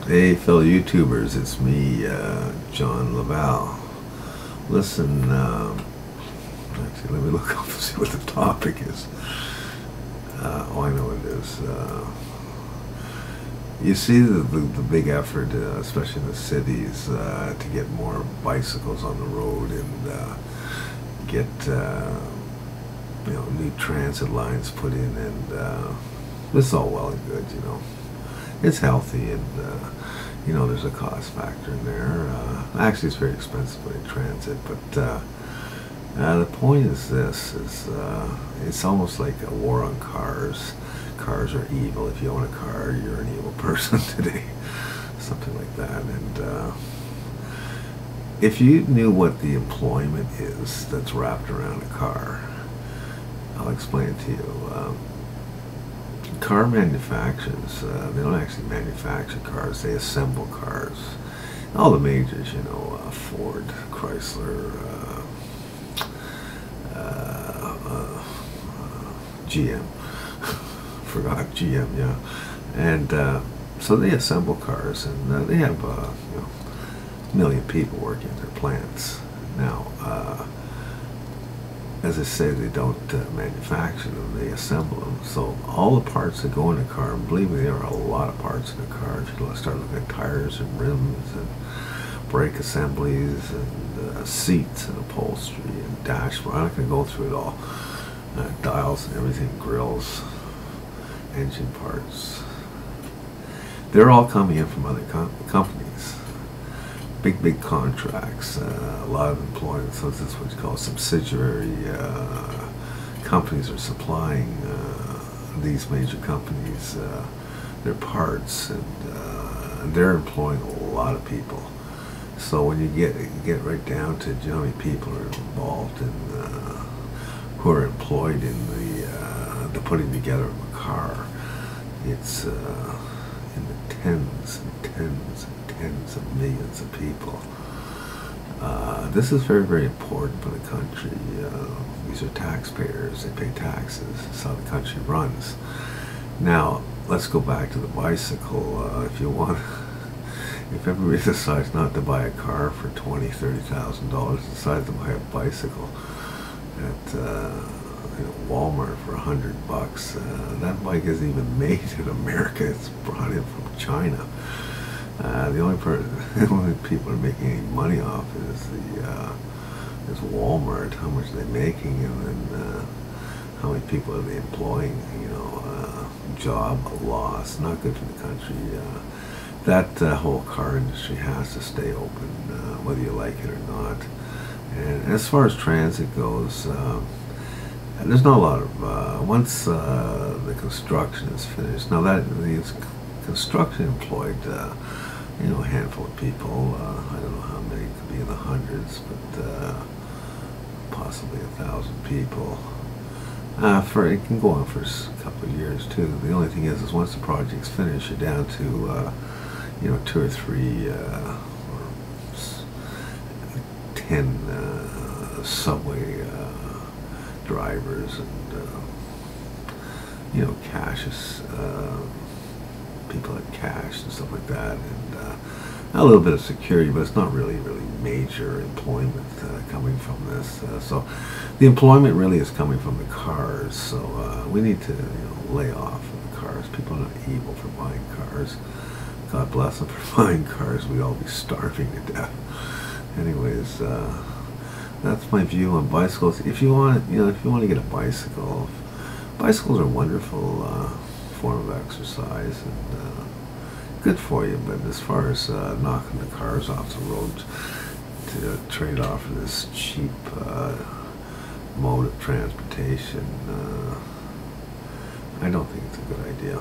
Hey, fellow YouTubers, it's me, John Laval. Listen, actually, let me look up and see what the topic is. Oh, I know what it is. You see the big effort, especially in the cities, to get more bicycles on the road and get new transit lines put in, and this is all well and good, It's healthy, and there's a cost factor in there. Actually, it's very expensive in transit, but the point is this: it's almost like a war on cars. Cars are evil. If you own a car, you're an evil person today. Something like that. And if you knew what the employment is that's wrapped around a car, I'll explain it to you. Car manufacturers, they don't actually manufacture cars, they assemble cars. All the majors, Ford, Chrysler, GM. Forgot GM, yeah. And so they assemble cars, and they have a million people working at their plants. Now, as I say, they don't manufacture them, they assemble them. So all the parts that go in a car, and believe me, there are a lot of parts in a car. If you start looking at tires and rims and brake assemblies and seats and upholstery and dashboard, I'm not going to go through it all. Dials and everything, grills, engine parts. They're all coming in from other companies. Big contracts, a lot of employment. So this is what you call subsidiary companies are supplying these major companies their parts, and they're employing a lot of people. So when you get right down to how many people are involved in who are employed in the putting together of a car, it's in the tens and tens and tens of millions of people. This is very, very important for the country. These are taxpayers, they pay taxes. That's how the country runs. Now, let's go back to the bicycle. If everybody decides not to buy a car for $20,000, $30,000, decides to buy a bicycle at Walmart for $100, that bike isn't even made in America. It's brought in from China. The only people are making any money off is Walmart. How much are they making, and then how many people are they employing? Job loss, not good for the country. That whole car industry has to stay open, whether you like it or not. And as far as transit goes, there's not a lot of once the construction is finished. Now that the construction employed a handful of people. I don't know how many, it could be in the hundreds, but possibly 1,000 people. It can go on for a couple of years too. The only thing is once the project's finished, you're down to 2 or 3 or 10 subway drivers and cashes, people at cash and stuff like that, and a little bit of security, but it's not really major employment coming from this. So the employment really is coming from the cars. So we need to lay off of the cars. People are not evil for buying cars. God bless them for buying cars. We'd all be starving to death. Anyways, that's my view on bicycles. If you want to get a bicycle, bicycles are a wonderful form of exercise and good for you. But as far as knocking the cars off the road to trade off for this cheap mode of transportation, I don't think it's a good idea.